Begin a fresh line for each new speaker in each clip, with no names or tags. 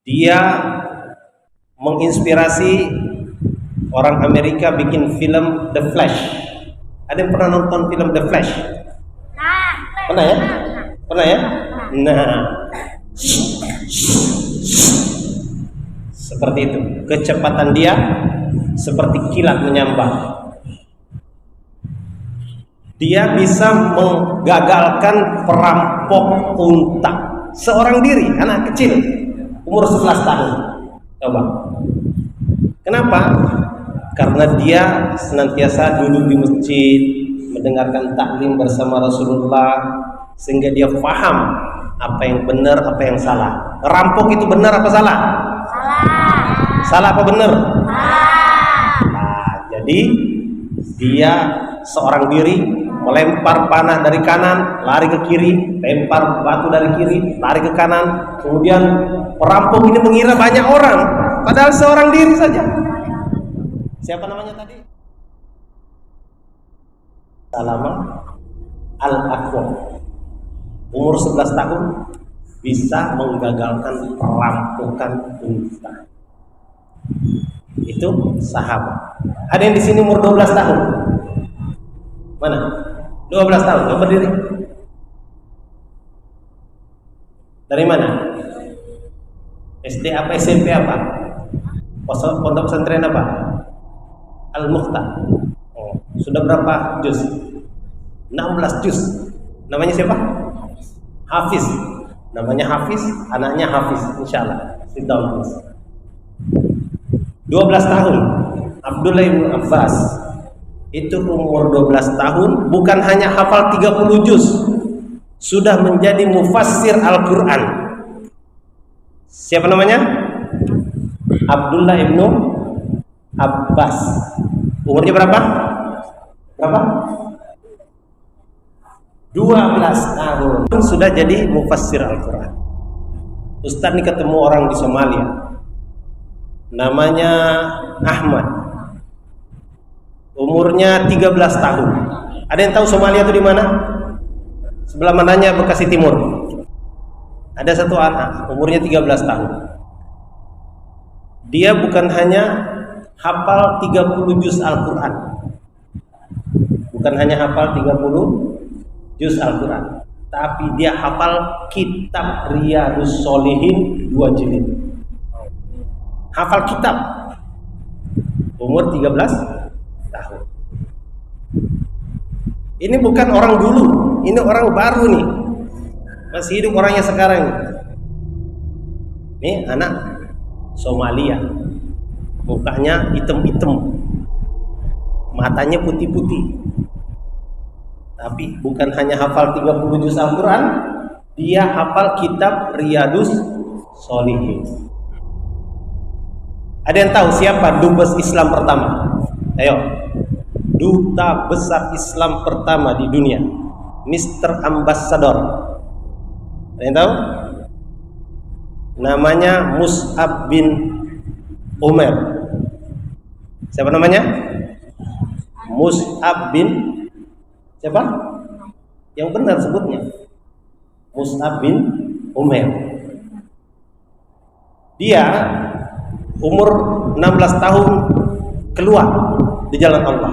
Dia menginspirasi orang Amerika bikin film The Flash. Ada yang pernah nonton film The Flash? Pernah ya? Pernah ya? Nah, seperti itu. Kecepatan dia seperti kilat menyambar. Dia bisa menggagalkan perampok unta seorang diri, anak kecil umur 11 tahun. Coba. Kenapa? Karena dia senantiasa duduk di masjid, mendengarkan taklim bersama Rasulullah, sehingga dia paham apa yang benar, apa yang salah. Rampok itu benar apa salah? Salah. Salah apa benar? Salah. Nah, jadi dia seorang diri melempar panah dari kanan, lari ke kiri, lempar batu dari kiri, lari ke kanan. Kemudian perampok ini mengira banyak orang, padahal seorang diri saja. Siapa namanya tadi? Salama Al-Aqwa. Umur 11 tahun bisa menggagalkan perampokan unta. Itu sahabat. Ada yang di sini umur 12 tahun? Mana? 12 tahun, coba berdiri. Dari mana? SD apa, SMP apa? Pondok pesantren apa? Al-Mukhtar. Oh, sudah berapa juz? 16 juz. Namanya siapa? Hafiz. Namanya Hafiz, anaknya Hafiz, insyaallah. Sit down, please. 12 tahun. Abdullah bin Abbas itu umur 12 tahun bukan hanya hafal 30 juz, sudah menjadi mufassir Al-Quran. Siapa namanya? Abdullah ibn Abbas. Umurnya berapa? Berapa? 12 tahun sudah jadi mufassir Al-Quran. Ustaz ini ketemu orang di Somalia, namanya Ahmad, umurnya 13 tahun. Ada yang tahu Somalia itu di mana? Sebelah mananya Bekasi Timur. Ada satu anak umurnya 13 tahun. Dia bukan hanya hafal 30 juz Al-Quran, bukan hanya hafal 30 juz Al-Quran, tapi dia hafal kitab Riyadhus Shalihin 2 jilid. Hafal kitab, umur 13 tahun. Ini bukan orang dulu, ini orang baru nih, masih hidup orangnya sekarang. Ini anak Somalia, mukanya hitam-hitam, matanya putih-putih, tapi bukan hanya hafal 30 juz Al-Quran, dia hafal kitab Riyadhus Shalihin. Ada yang tahu siapa dubes Islam pertama? Ayo, duta besar Islam pertama di dunia, Mr. Ambassador. Ada yang tahu? Namanya Mus'ab bin Umair. Siapa namanya? Mus'ab bin siapa? Yang benar sebutnya Mus'ab bin Umair. Dia umur 16 tahun keluar di jalan Allah.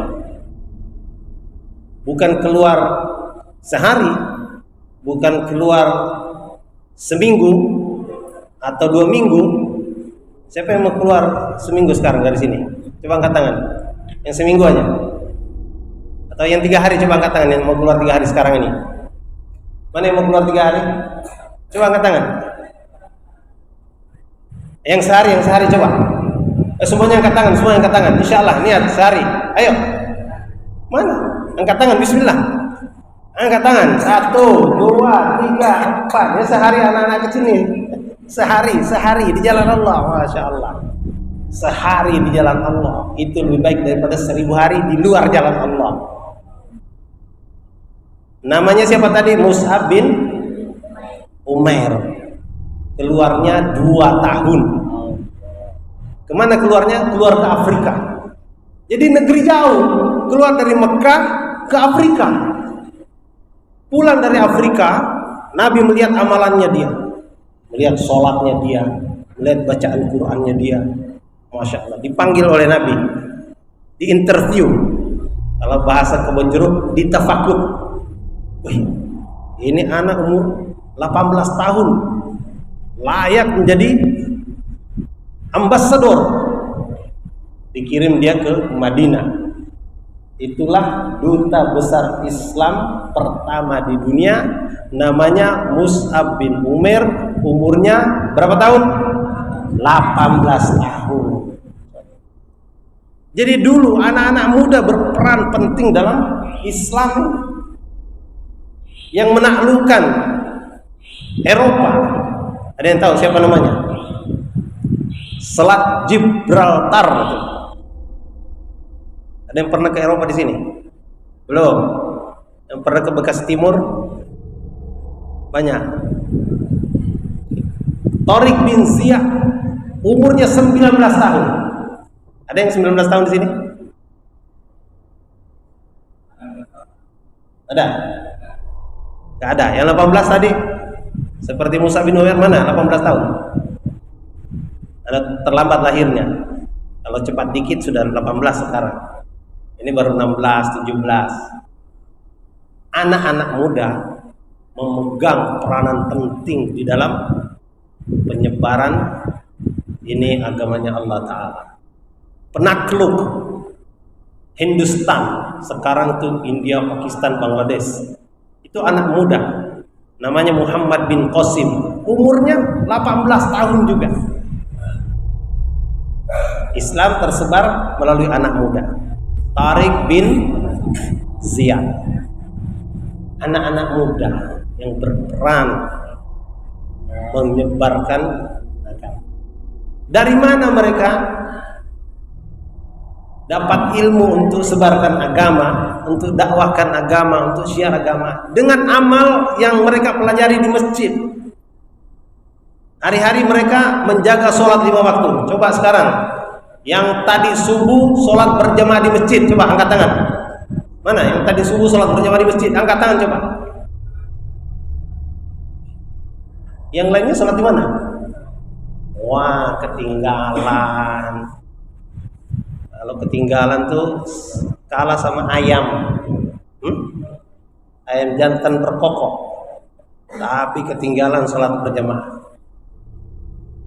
Bukan keluar sehari, bukan keluar seminggu atau 2 minggu. Siapa yang mau keluar seminggu sekarang dari sini? Coba angkat tangan. Yang seminggu aja. Atau yang 3 hari, coba angkat tangan yang mau keluar 3 hari sekarang ini. Mana yang mau keluar 3 hari? Coba angkat tangan. Yang sehari coba. Semuanya angkat tangan, semua angkat tangan. Insyaallah niat sehari. Ayo. Mana? Angkat tangan, bismillah. Angkat tangan. 1, 2, 3, 4. Ya sehari anak-anak kecil nih. Sehari di jalan Allah, masya Allah. Sehari di jalan Allah itu lebih baik daripada 1000 hari di luar jalan Allah. Namanya siapa tadi? Mus'ab bin Umair. Keluarnya 2 tahun. Kemana keluarnya? Keluar ke Afrika. Jadi negeri jauh. Keluar dari Mekah ke Afrika. Pulang dari Afrika, Nabi melihat amalannya dia, melihat sholatnya dia, lihat bacaan Qur'annya dia, masya Allah. Dipanggil oleh Nabi, diinterview, kalau bahasa kebon jeruk, ditafakut. Wih, ini anak umur 18 tahun layak menjadi ambasador. Dikirim dia ke Madinah. Itulah duta besar Islam pertama di dunia, namanya Mus'ab bin Umair. Umurnya berapa tahun? 18 tahun. Jadi dulu anak-anak muda berperan penting dalam Islam yang menaklukkan Eropa. Ada yang tahu siapa namanya? Selat Gibraltar itu. Ada yang pernah ke Eropa di sini? Belum. Yang pernah ke Bekas Timur? Banyak. Tariq bin Ziyad umurnya 19 tahun. Ada yang 19 tahun di sini? Ada? Gak ada. Yang 18 tadi? Seperti Musa bin Umair mana? 18 tahun. Ada terlambat lahirnya. Kalau cepat dikit sudah 18 sekarang. Ini baru 16, 17. Anak-anak muda memegang peranan penting di dalam penyebaran ini agamanya Allah Ta'ala. Penakluk Hindustan, sekarang tuh India, Pakistan, Bangladesh. Itu anak muda, namanya Muhammad bin Qasim. Umurnya 18 tahun juga. Islam tersebar melalui anak muda. Tariq bin Ziyad, anak-anak muda yang berperan menyebarkan agama. Dari mana mereka dapat ilmu untuk sebarkan agama, untuk dakwahkan agama, untuk syiar agama? Dengan amal yang mereka pelajari di masjid. Hari-hari mereka menjaga sholat 5 waktu. Coba sekarang yang tadi subuh sholat berjamaah di masjid, coba angkat tangan. Mana yang tadi subuh sholat berjamaah di masjid? Angkat tangan coba. Yang lainnya sholat di mana? Wah, ketinggalan. Kalau ketinggalan tuh kalah sama ayam. Ayam jantan berkokok, tapi ketinggalan sholat berjamaah.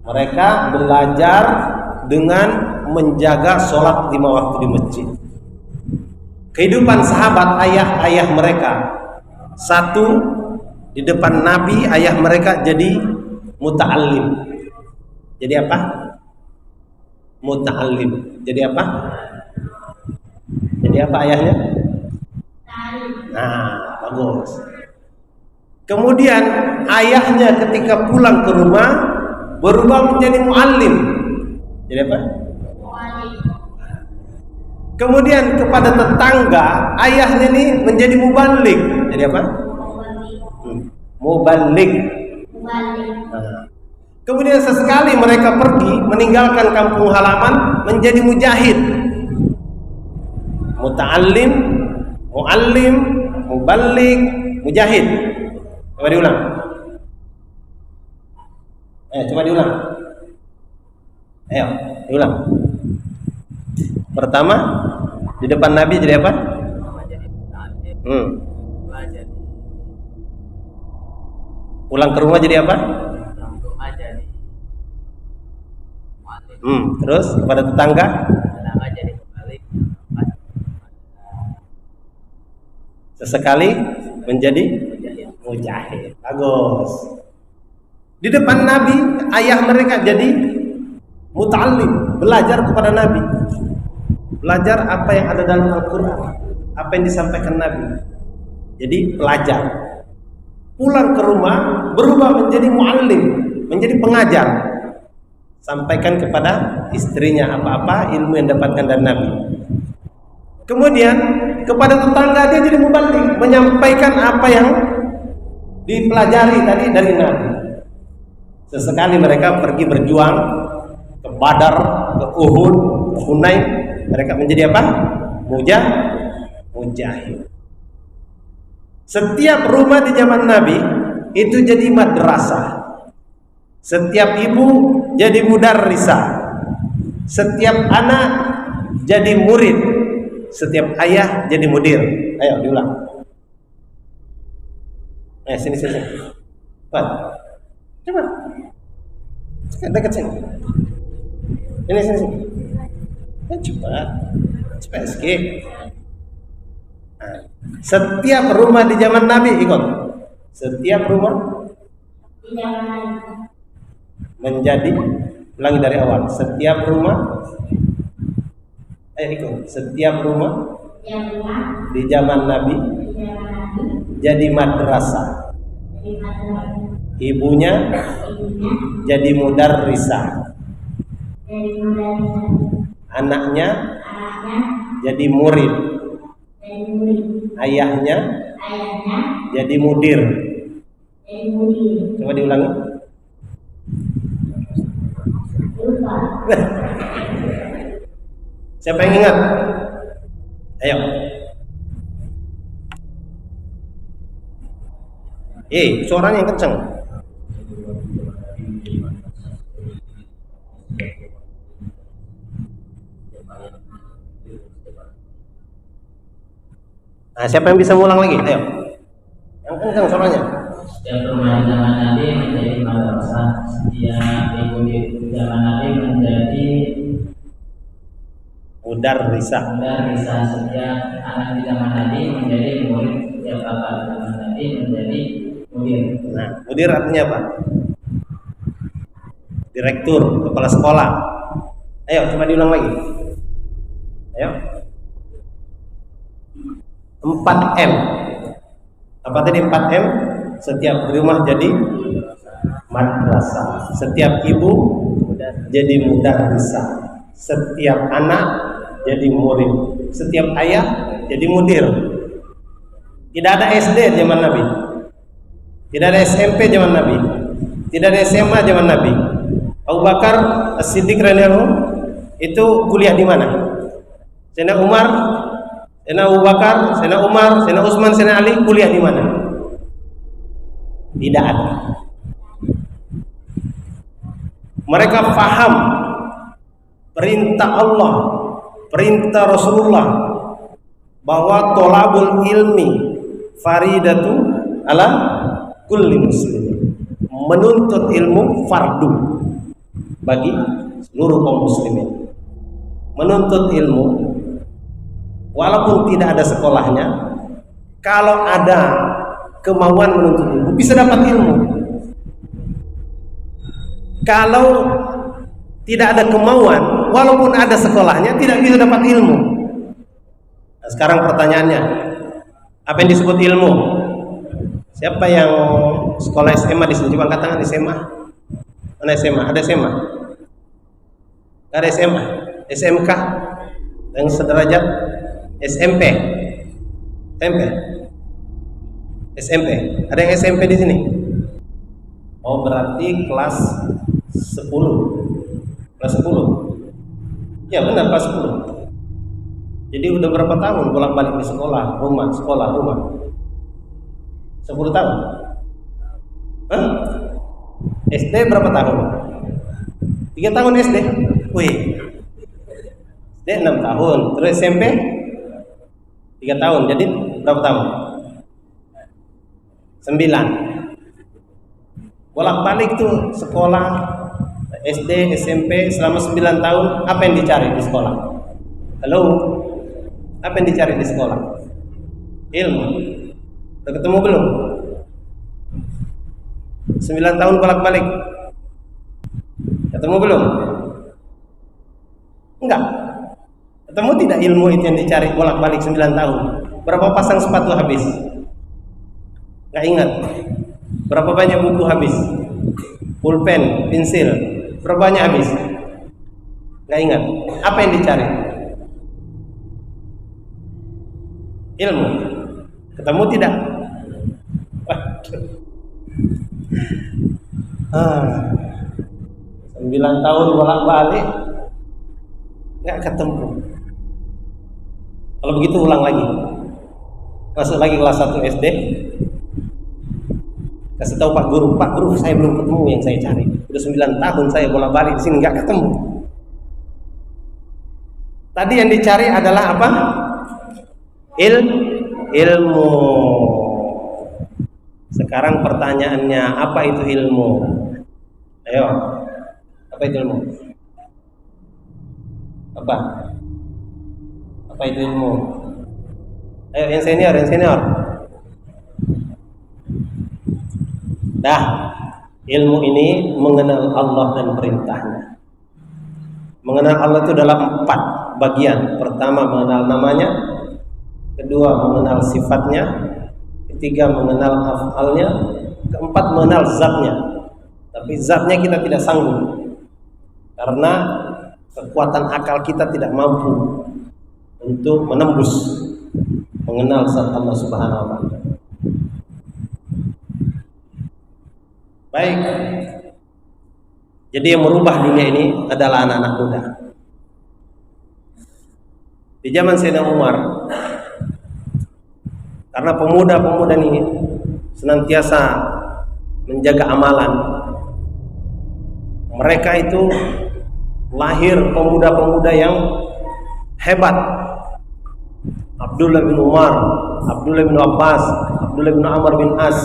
Mereka belajar dengan menjaga sholat 5 waktu di masjid. Kehidupan sahabat, ayah-ayah mereka, satu di depan Nabi, ayah mereka jadi muta'allim. Jadi apa? Muta'allim. Jadi apa? Jadi apa ayahnya? Nah, bagus. Kemudian ayahnya ketika pulang ke rumah berubah menjadi muallim. Jadi apa? Kemudian kepada tetangga, ayahnya ini menjadi mubaligh. Jadi apa? Mubaligh. Nah. Kemudian sesekali mereka pergi meninggalkan kampung halaman menjadi mujahid. Muta'allim, muallim, mubaligh, mujahid. Coba diulang. Coba diulang. Ayo, diulang. Pertama, di depan Nabi jadi apa? Pulang ke rumah jadi apa? Terus kepada tetangga? Sesekali menjadi mujahid. Bagus. Di depan Nabi, ayah mereka jadi muta'allim, belajar kepada Nabi. Belajar apa yang ada dalam Al-Quran, apa yang disampaikan Nabi. Jadi pelajar. Pulang ke rumah berubah menjadi muallim, menjadi pengajar. Sampaikan kepada istrinya apa-apa ilmu yang dapatkan dari Nabi. Kemudian kepada tetangga dia jadi mubaligh, menyampaikan apa yang dipelajari tadi dari Nabi. Sesekali mereka pergi berjuang ke Badar, ke Uhud, ke Hunain. Mereka menjadi apa? Mujahid. Setiap rumah di zaman Nabi itu jadi madrasah. Setiap ibu jadi mudarrisah. Setiap anak jadi murid. Setiap ayah jadi mudir. Ayo diulang. Sini. Cepat. Dekat sini. Sini. Cepat sikit. Setiap rumah di zaman Nabi ikut. Setiap rumah menjadi, ulangi dari awal. Setiap rumah ikut. Setiap rumah di zaman Nabi jadi madrasah. Ibunya jadi mudarrisah. Anaknya jadi murid. Ayahnya jadi mudir. Coba diulangi. Siapa yang ingat? Ayo. Suaranya yang kencang. Siapa yang bisa ngulang lagi? Ayo. Yang kencang suaranya.
Setiap rumah di zaman Nabi menjadi madrasah. Setiap ibu di zaman Nabi menjadi
mudarrisah.
Setiap anak di zaman Nabi menjadi murid. Setiap bapak di zaman Nabi menjadi mudir.
Mudir artinya apa? Direktur, kepala sekolah. Ayo, coba diulang lagi. Ayo. 4M. Apa tadi 4M? Setiap rumah jadi madrasah. Setiap ibu jadi mudarrisah. Setiap anak jadi murid. Setiap ayah jadi mudir. Tidak ada SD zaman Nabi. Tidak ada SMP zaman Nabi. Tidak ada SMA zaman Nabi. Abu Bakar As-Siddiq radhiyallahu itu kuliah di mana? Sayyidina Umar, Sayyidina Abu Bakar, Sayyidina Umar, Sayyidina Utsman, Sayyidina Ali kuliah di mana? Tidak ada. Mereka faham perintah Allah, perintah Rasulullah bahwa tolabul ilmi faridatu ala kulli muslim. Menuntut ilmu fardu bagi seluruh kaum muslimin. Menuntut ilmu walaupun tidak ada sekolahnya, kalau ada kemauan menuntut ilmu bisa dapat ilmu. Kalau tidak ada kemauan walaupun ada sekolahnya tidak bisa dapat ilmu. Nah, sekarang pertanyaannya, apa yang disebut ilmu? Siapa yang sekolah SMA di sini? Coba katakan SMA. Mana SMA? Ada SMA? Gak ada SMA. SMK yang sederajat. SMP. SMP. Ada yang SMP di sini? Oh, berarti kelas 10. Kelas 10. Ya benar, kelas 10. Jadi udah berapa tahun bolak-balik di sekolah, rumah, 10 tahun. Hah? SD berapa tahun? 3 tahun SD. Wih. SD 6 tahun. Terus SMP 3 tahun. Jadi berapa tahun? 9. Bolak-balik tuh sekolah SD, SMP selama 9 tahun. Apa yang dicari di sekolah? Halo? Apa yang dicari di sekolah? Ilmu. Udah ketemu belum? 9 tahun bolak-balik. Ketemu belum? Enggak. Ketemu tidak ilmu itu yang dicari bolak-balik 9 tahun? Berapa pasang sepatu habis? Enggak ingat. Berapa banyak buku habis? Pulpen, pensil, berapa banyak habis? Enggak ingat. Apa yang dicari? Ilmu. Ketemu tidak? 9 tahun bolak-balik nggak ketemu. Kalau begitu ulang lagi, masuk lagi kelas 1 SD, kasih tahu Pak Guru, saya belum ketemu yang saya cari. Sudah 9 tahun saya bolak-balik di sini nggak ketemu. Tadi yang dicari adalah apa? Ilmu. Sekarang pertanyaannya, apa itu ilmu? Ayo, apa itu ilmu? Apa itu ilmu? Ayo yang senior. Dah, ilmu ini mengenal Allah dan perintahnya. Mengenal Allah itu dalam 4 bagian. Pertama, mengenal namanya. Kedua, mengenal sifatnya. Ketiga, mengenal af'alnya. Keempat, mengenal zatnya. Tapi zatnya kita tidak sanggup, karena kekuatan akal kita tidak mampu untuk menembus mengenal zat Allah Subhanahu wa taala. Baik. Jadi yang merubah dunia ini adalah anak-anak muda. Di zaman Sayyidina Umar, karena pemuda-pemuda ini senantiasa menjaga amalan, mereka itu lahir pemuda-pemuda yang hebat. Abdullah bin Umar, Abdullah bin Abbas, Abdullah bin Amr bin As,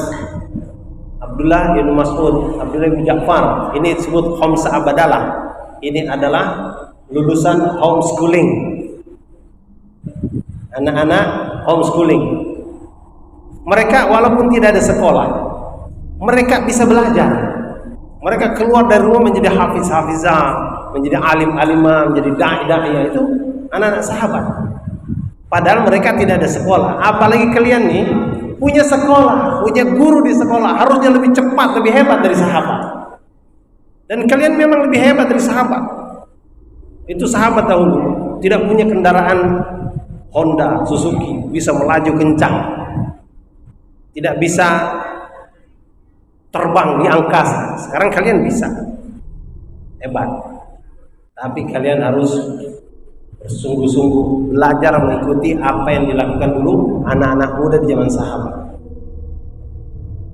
Abdullah bin Mas'ud, Abdullah bin Ja'far. Ini disebut Khamsah Abadalah. Ini adalah lulusan homeschooling. Anak-anak homeschooling. Mereka walaupun tidak ada sekolah, mereka bisa belajar. Mereka keluar dari rumah menjadi hafiz-hafizah, menjadi alim-alimah, menjadi da'i-da'iyah. Itu anak-anak sahabat. Padahal mereka tidak ada sekolah. Apalagi kalian nih punya sekolah, punya guru di sekolah, harusnya lebih cepat, lebih hebat dari sahabat. Dan kalian memang lebih hebat dari sahabat. Itu sahabat dahulu tidak punya kendaraan Honda, Suzuki, bisa melaju kencang, tidak bisa terbang di angkasa. Sekarang kalian bisa, hebat. Tapi kalian harus bersungguh-sungguh belajar mengikuti apa yang dilakukan dulu anak-anak muda di zaman sahabat.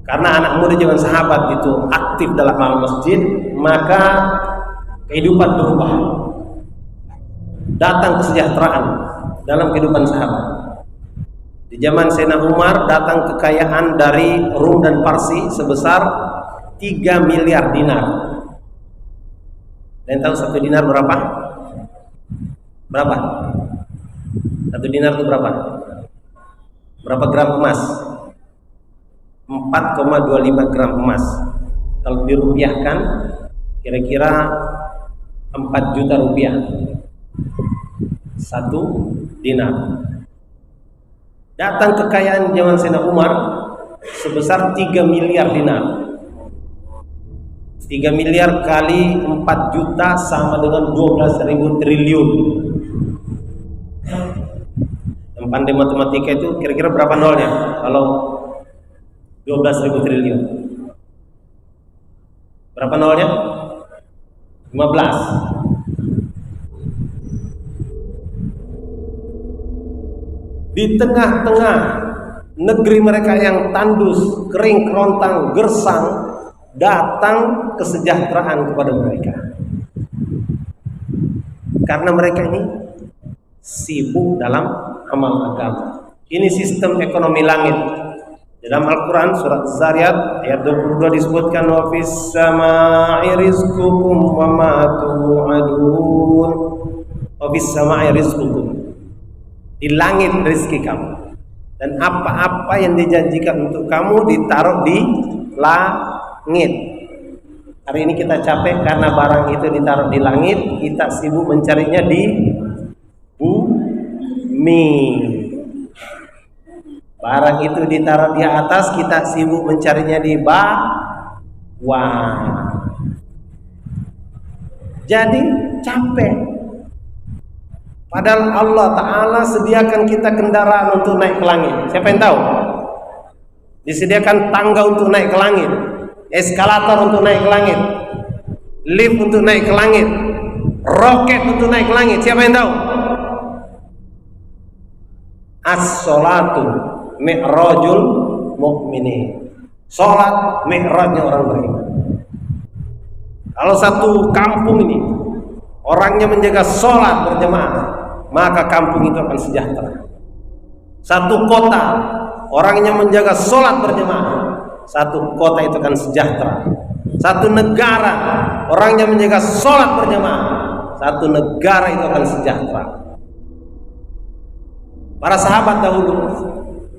Karena anak muda zaman sahabat itu aktif dalam amal masjid, maka kehidupan berubah. Datang kesejahteraan dalam kehidupan sahabat. Di zaman Sayyidina Umar datang kekayaan dari Rum dan Parsi sebesar 3 miliar dinar. Dan tahu 1 dinar berapa? Berapa? 1 dinar itu berapa? Berapa gram emas? 4,25 gram emas. Kalau dirupiahkan kira-kira 4 juta rupiah. 1 dinar. Datang kekayaan zaman Sayyidina Umar sebesar 3 miliar dinar. 3 miliar kali 4 juta sama dengan 12.000 triliun. Yang pandai matematika itu kira-kira berapa nolnya kalau 12.000 triliun? Berapa nolnya? 15. Di tengah-tengah negeri mereka yang tandus, kering, kerontang, gersang, datang kesejahteraan kepada mereka. Karena mereka ini sibuk dalam amal agama. Ini sistem ekonomi langit. Dalam Al-Quran surat Zariyat ayat 22 disebutkan wa fis sama'i rizqukum wa ma tu'adun. Wa fis sama'i rizqukum. Di langit rezeki kamu, dan apa-apa yang dijanjikan untuk kamu ditaruh di langit. Hari ini kita capek karena barang itu ditaruh di langit, kita sibuk mencarinya di bumi. Barang itu ditaruh di atas, kita sibuk mencarinya di bawah. Jadi capek. Padahal Allah Ta'ala sediakan kita kendaraan untuk naik ke langit. Siapa yang tahu? Disediakan tangga untuk naik ke langit, eskalator untuk naik ke langit, lift untuk naik ke langit, roket untuk naik ke langit. Siapa yang tahu? As-sholatu mi'rajul mu'minin. Sholat mi'rajnya orang beriman. Kalau satu kampung ini orangnya menjaga sholat berjamaah, maka kampung itu akan sejahtera. Satu kota orangnya menjaga sholat berjamaah, satu kota itu akan sejahtera. Satu negara orangnya menjaga sholat berjamaah, satu negara itu akan sejahtera. Para sahabat dahulu,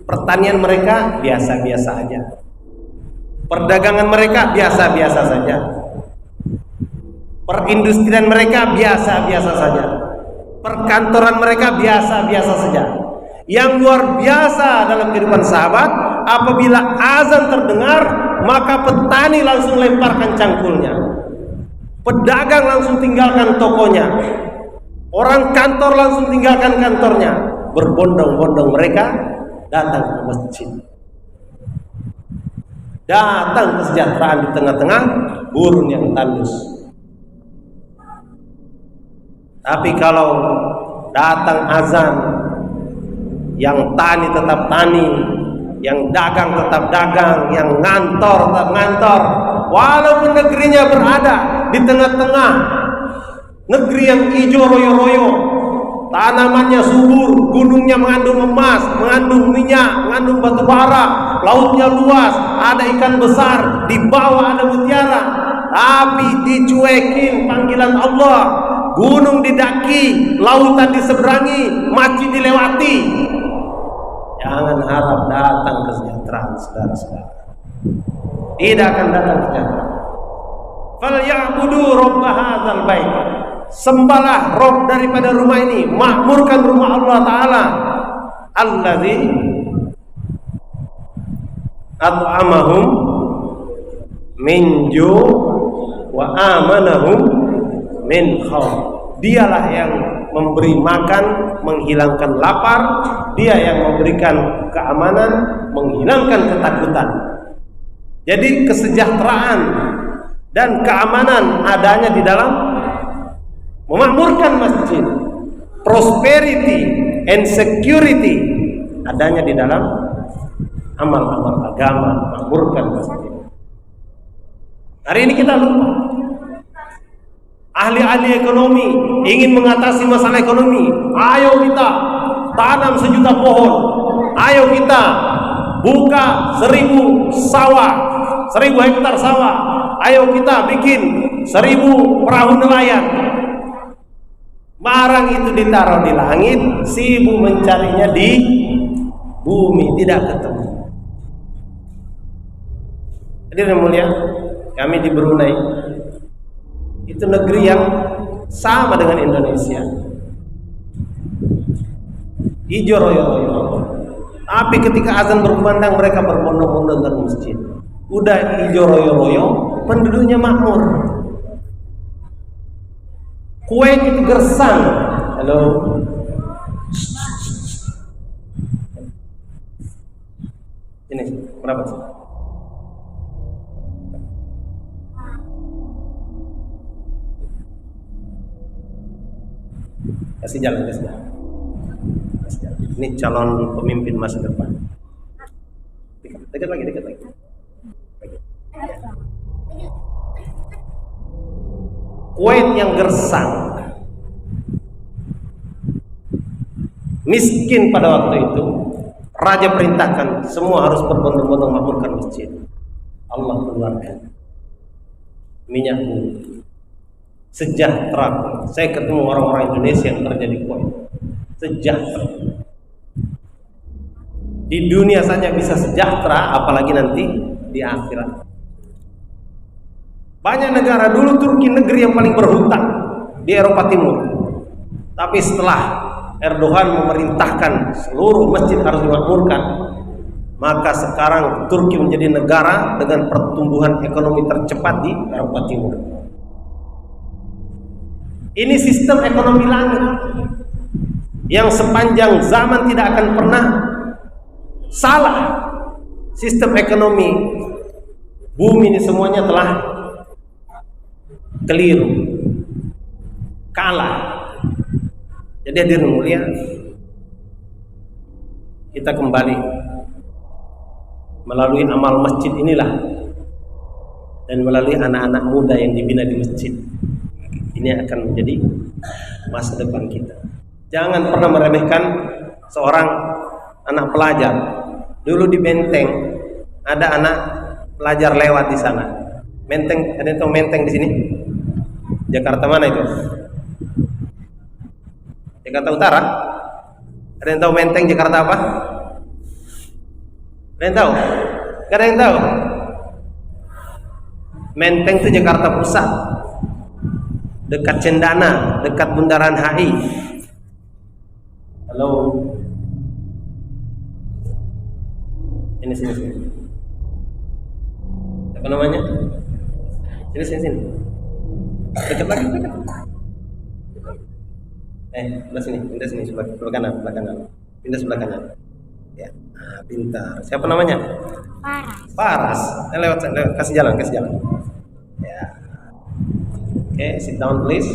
pertanian mereka biasa-biasa aja, perdagangan mereka biasa-biasa saja, perindustrian mereka biasa-biasa saja, perkantoran mereka biasa-biasa saja. Yang luar biasa dalam kehidupan sahabat, apabila azan terdengar, maka petani langsung lemparkan cangkulnya, pedagang langsung tinggalkan tokonya, orang kantor langsung tinggalkan kantornya, berbondong-bondong mereka datang ke masjid. Datang kesejahteraan di tengah-tengah gurun yang tandus. Tapi kalau datang azan, yang tani tetap tani, yang dagang tetap dagang, yang ngantor tetap ngantor, walaupun negerinya berada di tengah-tengah negeri yang hijau royo-royo, tanamannya subur, gunungnya mengandung emas, mengandung minyak, mengandung batu bara, lautnya luas, ada ikan besar, di bawah ada mutiara, tapi dicuekin panggilan Allah. Gunung didaki, lautan diseberangi, masjid dilewati. Jangan harap datang kesejahteraan, saudara-saudara. Tidak akan datang kesejahteraan. Falyabudu rabb hadzal bait. Sembahlah Rob daripada rumah ini, makmurkan rumah Allah Ta'ala, alladzi at'amahum min ju' wa amanahum min khawf. Dialah yang memberi makan, menghilangkan lapar, dia yang memberikan keamanan, menghilangkan ketakutan. Jadi kesejahteraan dan keamanan adanya di dalam memakmurkan masjid. Prosperity and security adanya di dalam amal-amal agama, memakmurkan masjid. Hari ini kita lupa. Ahli-ahli ekonomi ingin mengatasi masalah ekonomi. Ayo kita tanam 1.000.000 pohon. Ayo kita buka 1.000 sawah, 1.000 hektar sawah. Ayo kita bikin 1.000 perahu nelayan. Barang itu ditaruh di langit, sibuk mencarinya di bumi, tidak ketemu. Jadi yang mulia, kami di Brunei, itu negeri yang sama dengan Indonesia, hijau royo-royo. Tapi ketika azan berkumandang, mereka berbondong-bondong ke masjid. Udah hijau royo-royo, penduduknya makmur. Kuwait itu gersang. Halo. Ini berapa sih? Kasih jalan, kasih jalan. Ini calon pemimpin masa depan. Dekat lagi. Kuwait yang gersang, miskin pada waktu itu, raja perintahkan semua harus berbondong-bondong makmurkan masjid. Allah keluarkan minyak bumi. Sejahtera. Saya ketemu orang-orang Indonesia yang kerja di Kuwait. Sejahtera. Di dunia saja bisa sejahtera, apalagi nanti di akhirat. Banyak negara, dulu Turki negeri yang paling berhutang di Eropa Timur. Tapi setelah Erdogan memerintahkan seluruh masjid harus dimakmurkan, maka sekarang Turki menjadi negara dengan pertumbuhan ekonomi tercepat di Eropa Timur. Ini sistem ekonomi langit yang sepanjang zaman tidak akan pernah salah. Sistem ekonomi bumi ini semuanya telah keliru, kalah. Jadi hadirin mulia, kita kembali melalui amal masjid inilah dan melalui anak-anak muda yang dibina di masjid. Ini akan menjadi masa depan kita. Jangan pernah meremehkan seorang anak pelajar. Dulu di Menteng ada anak pelajar lewat di sana. Menteng, ada yang tahu Menteng di sini? Jakarta mana itu? Jakarta Utara? Ada yang tahu Menteng Jakarta apa? Ada yang tahu? Gak ada yang tahu? Menteng itu Jakarta Pusat, dekat Cendana, dekat Bundaran HI. Halo. Sini. Apa namanya? Sini. Dekat lagi, dekat. Pindah sini sebelah kanan. Pindah sebelah kanan. Ya, pintar. Siapa namanya? Paras. Lewat, kasih jalan. Ya. Oke, sit down please.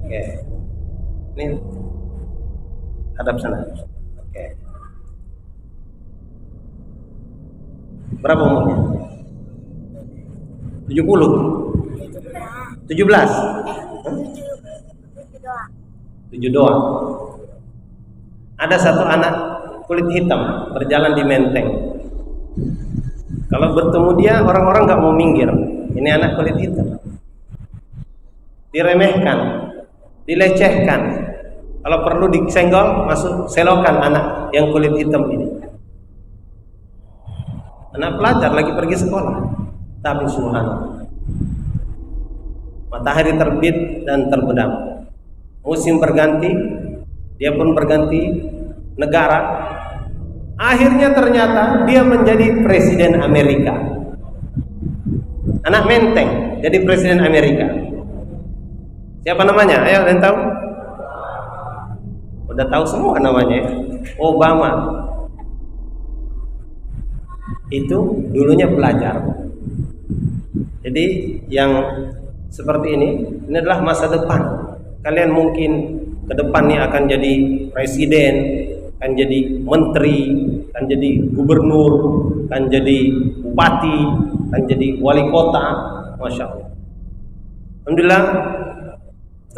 Oke. Ini hadap sana. Oke. Berapa umurnya? 70. 17. 7 doang. Ada satu anak kulit hitam berjalan di Menteng. Kalau bertemu dia, orang-orang nggak mau minggir. Ini anak kulit hitam. Diremehkan, dilecehkan. Kalau perlu disenggol, masuk selokan anak yang kulit hitam ini. Anak pelajar lagi pergi sekolah. Tapi subhanallah, matahari terbit dan terbenam. Musim berganti, dia pun berganti negara. Akhirnya ternyata dia menjadi presiden Amerika. Anak Menteng jadi presiden Amerika. Siapa namanya? Ayo, ada yang tahu? Udah tahu semua namanya. Obama. Itu dulunya pelajar. Jadi yang seperti ini adalah masa depan. Kalian mungkin ke depannya akan jadi presiden, akan jadi menteri, akan jadi gubernur, akan jadi bupati, akan jadi wali kota. Masya Allah. Alhamdulillah,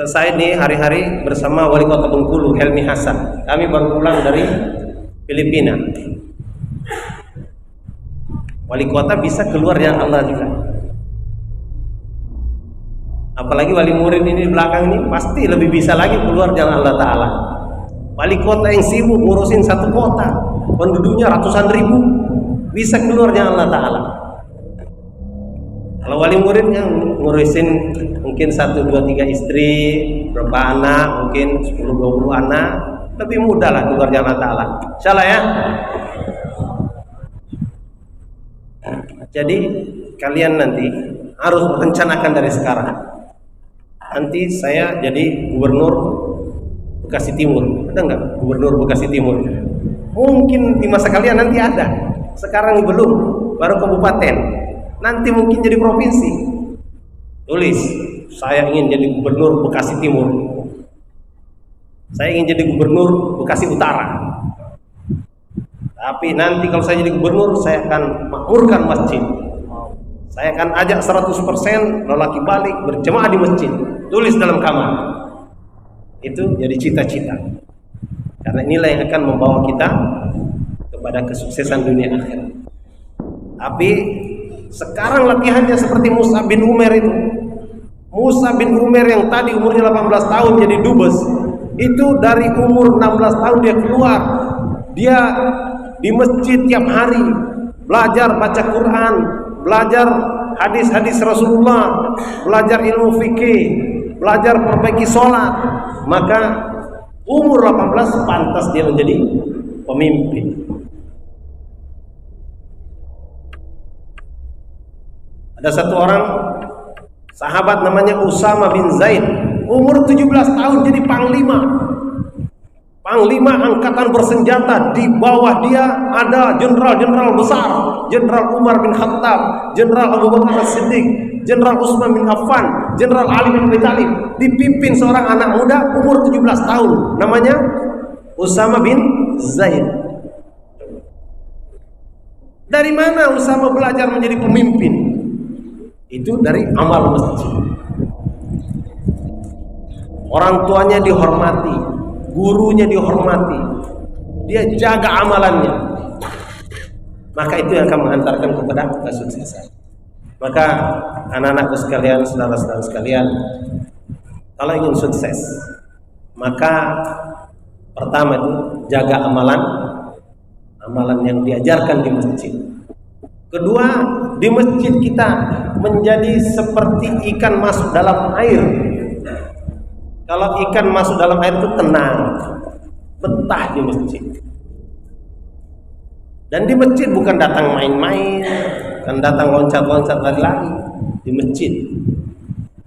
saya ini hari-hari bersama wali kota Bengkulu, Helmi Hasan. Kami baru pulang dari Filipina. Wali kota bisa keluar yang Allah juga. Apalagi wali murid ini di belakang ini pasti lebih bisa lagi keluar jalan Allah Ta'ala. Wali kota yang sibuk ngurusin satu kota, penduduknya ratusan ribu, bisa keluar jalan Allah Ta'ala. Kalau wali muridnya ngurusin mungkin 1, 2, 3 istri, berapa anak, mungkin 10, 20 anak, lebih mudah lah keluar jalan Allah Ta'ala. Insyaallah ya. Jadi kalian nanti harus merencanakan dari sekarang. Nanti saya jadi gubernur Bekasi Timur. Ada nggak gubernur Bekasi Timur? Mungkin di masa kalian nanti ada. Sekarang belum, baru kabupaten. Nanti mungkin jadi provinsi. Tulis, saya ingin jadi gubernur Bekasi Timur. Saya ingin jadi gubernur Bekasi Utara. Tapi nanti kalau saya jadi gubernur, saya akan makmurkan masjid. Saya akan ajak 100% lelaki balik berjemaah di masjid. Tulis dalam kamar. Itu jadi cita-cita. Karena inilah yang akan membawa kita kepada kesuksesan dunia akhirat. Tapi sekarang latihannya seperti Musa bin Umair itu. Musa bin Umair yang tadi umurnya 18 tahun jadi dubes. Itu dari umur 16 tahun dia keluar. Dia di masjid tiap hari belajar baca Quran, belajar hadis-hadis Rasulullah, belajar ilmu fikih, belajar perbaiki sholat. Maka umur 18 pantas dia menjadi pemimpin. Ada satu orang sahabat namanya Usama bin Zaid, umur 17 tahun jadi panglima. Panglima angkatan bersenjata. Di bawah dia ada jenderal-jenderal besar, Jenderal Umar bin Khattab, Jenderal Abu Bakar As-Siddiq, Jenderal Utsman bin Affan, Jenderal Ali bin Abi Thalib. Dipimpin seorang anak muda umur 17 tahun, namanya Usama bin Zaid. Dari mana Usama belajar menjadi pemimpin? Itu dari amal masjid. Orang tuanya dihormati, gurunya dihormati, dia jaga amalannya, maka itu yang akan mengantarkan kepada kesuksesan. Maka anak-anakku sekalian, saudara-saudara sekalian, kalau ingin sukses, maka pertama itu jaga amalan yang diajarkan di masjid. Kedua, di masjid kita menjadi seperti ikan masuk dalam air. Kalau ikan masuk dalam air itu tenang, betah di masjid. Dan di masjid bukan datang main-main, bukan datang loncat-loncat lari-lari. Di masjid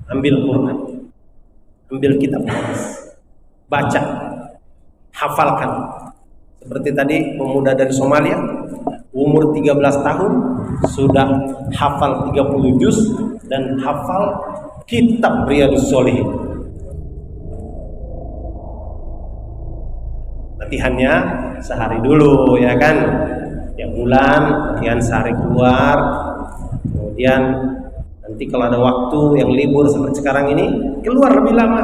ambil Quran, ambil kitab hadis, baca, hafalkan. Seperti tadi pemuda dari Somalia, umur 13 tahun sudah hafal 30 juz dan hafal kitab Riyadhus Shalihin. Latihannya sehari dulu, ya kan? Ya bulan, latihan sehari keluar. Kemudian nanti kalau ada waktu yang libur seperti sekarang ini, keluar lebih lama.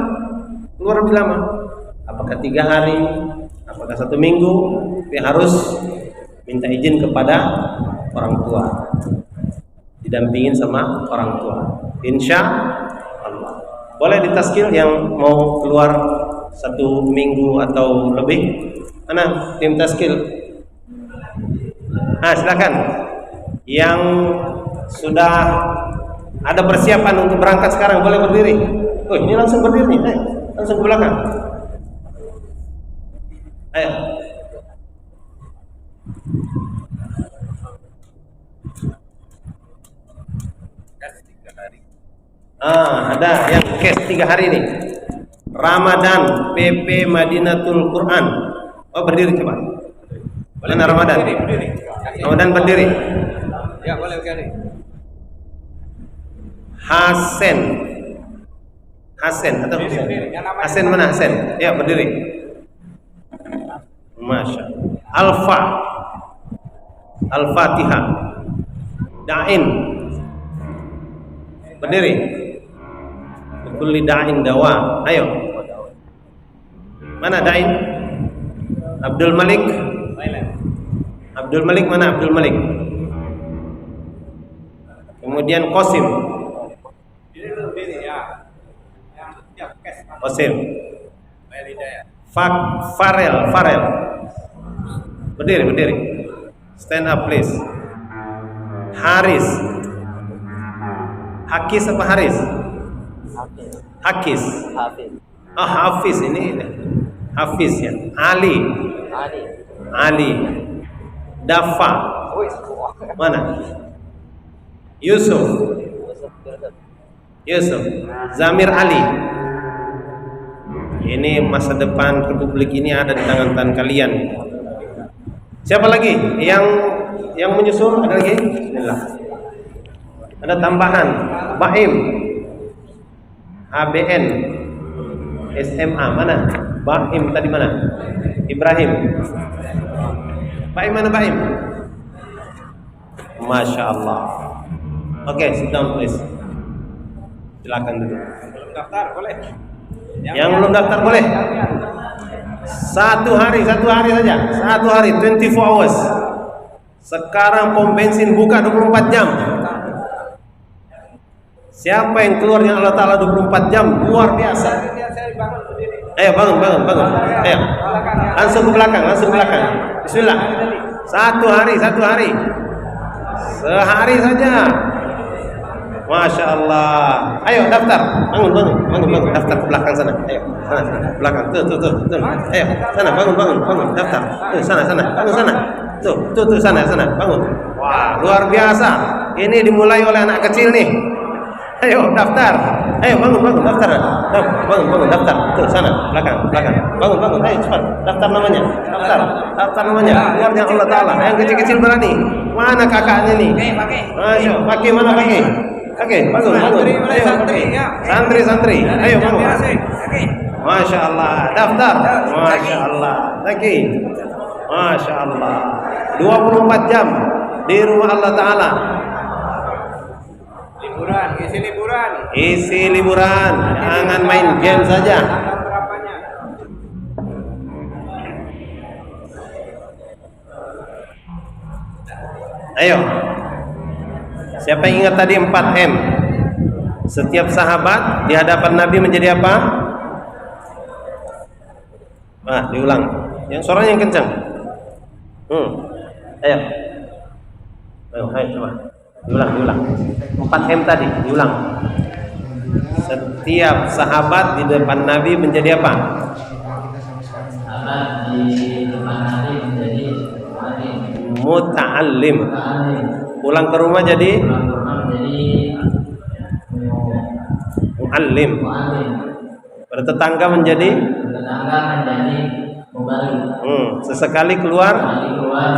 Apakah 3 hari, apakah 1 minggu, tapi harus minta izin kepada orang tua, didampingin sama orang tua, insya Allah. Boleh ditaskil yang mau keluar 1 minggu atau lebih. Mana tim taskil? Silakan. Yang sudah ada persiapan untuk berangkat sekarang boleh berdiri. Oh, ini langsung berdiri nih. Langsung ke belakang. Ayo. Ada yang cash 3 hari nih. Ramadan PP Madinatul Quran. Oh, berdiri coba. Mana Ramadan? Berdiri. Ramadan berdiri. Ya, boleh berdiri. Hasan atau Husain? Hasan mana Hasan? Ya, berdiri. Masya. Al-Fatihah. Da'in. Berdiri. Kulli da'in dawa. Ayo. Mana da'in? Abdul Malik. Mana Abdul Malik? Kemudian Qasim. Qasim. Farel. Berdiri. Stand up please. Haris. Hakis apa Haris? Hakis. Hafiz ini. Hafiz ya. Ali. Dafa. Mana? Yusuf. Zamir Ali. Ini masa depan Republik ini ada di tangan kalian. Siapa lagi yang menyusul? Ada lagi? Bismillah. Ada tambahan. Baim. ABN. SMA mana? Baim tadi mana? Ibrahim. Baim mana Baim? Masya Allah. Oke, sit down please. Silakan dulu. Belum daftar boleh. Yang belum daftar boleh. 1 hari saja. 1 hari 24 hours. Sekarang pom bensin buka 24 jam. Siapa yang keluar dengan Allah Ta'ala 24 jam luar biasa. Ayo bangun. Ayo. Langsung ke belakang. Bismillah. 1 hari. Sehari saja. Masya Allah. Ayo daftar. Bangun. Daftar ke belakang sana. Ayo. Sana. Belakang. Tuh. Ayo. Sana bangun. Daftar. Tuh sana. Bangun sana. Tuh sana. Bangun. Wah, luar biasa. Ini dimulai oleh anak kecil nih. Ayo daftar. Ayo bangun daftar. Bangun daftar. Tuh sana, belakang. Bangun. Ayo cepat. Daftar namanya. Daftar namanya. Keluar dengan Allah Ta'ala. Yang kecil-kecil berani. Mana kakaknya nih? Ayo, pakai mana pakai? Oke, bangun. Ayo, santri. Ayo bangun. Masya Allah. Daftar. Masya Allah. Lagi. Masya Allah. 24 jam di rumah Allah Ta'ala.
liburan, isi liburan.
Isi liburan, jangan main game saja.
Tanggal berapanya?
Ayo. Siapa yang ingat tadi 4M? Setiap sahabat di hadapan Nabi menjadi apa? Diulang. Yang suaranya yang kencang. Ayo. Ayo coba. Diulang. 4M tadi, diulang. Setiap sahabat di depan Nabi menjadi apa?
Sahabat di depan Nabi menjadi
Muta'allim.
muta'allim.
Pulang ke rumah jadi
Pulang ke rumah menjadi
mu'allim.
mu'allim.
Bertetangga menjadi
Tetangga menjadi mubalik.
sesekali keluar.
Sekali keluar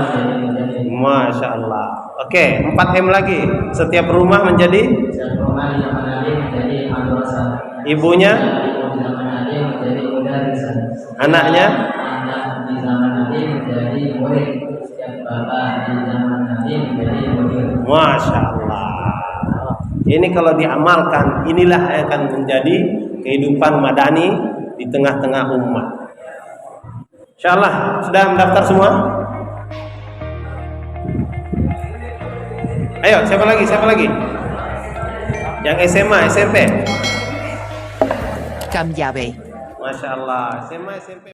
menjadi
Masya Allah. Oke, 4M lagi. Setiap rumah menjadi
setiap rumah di zaman Nabi menjadi madrasah.
ibunya,
Ibu di zaman Nabi menjadi mudarrisah.
anaknya,
Anak di zaman Nabi menjadi murid. Setiap bapak di zaman Nabi menjadi murid.
Masya Allah. Ini kalau diamalkan, inilah yang akan menjadi kehidupan madani di tengah-tengah umat. Insya Allah sudah mendaftar semua? Ayo, siapa lagi? Yang SMA, SMP?
Cambiare.
Masya Allah, SMA, SMP.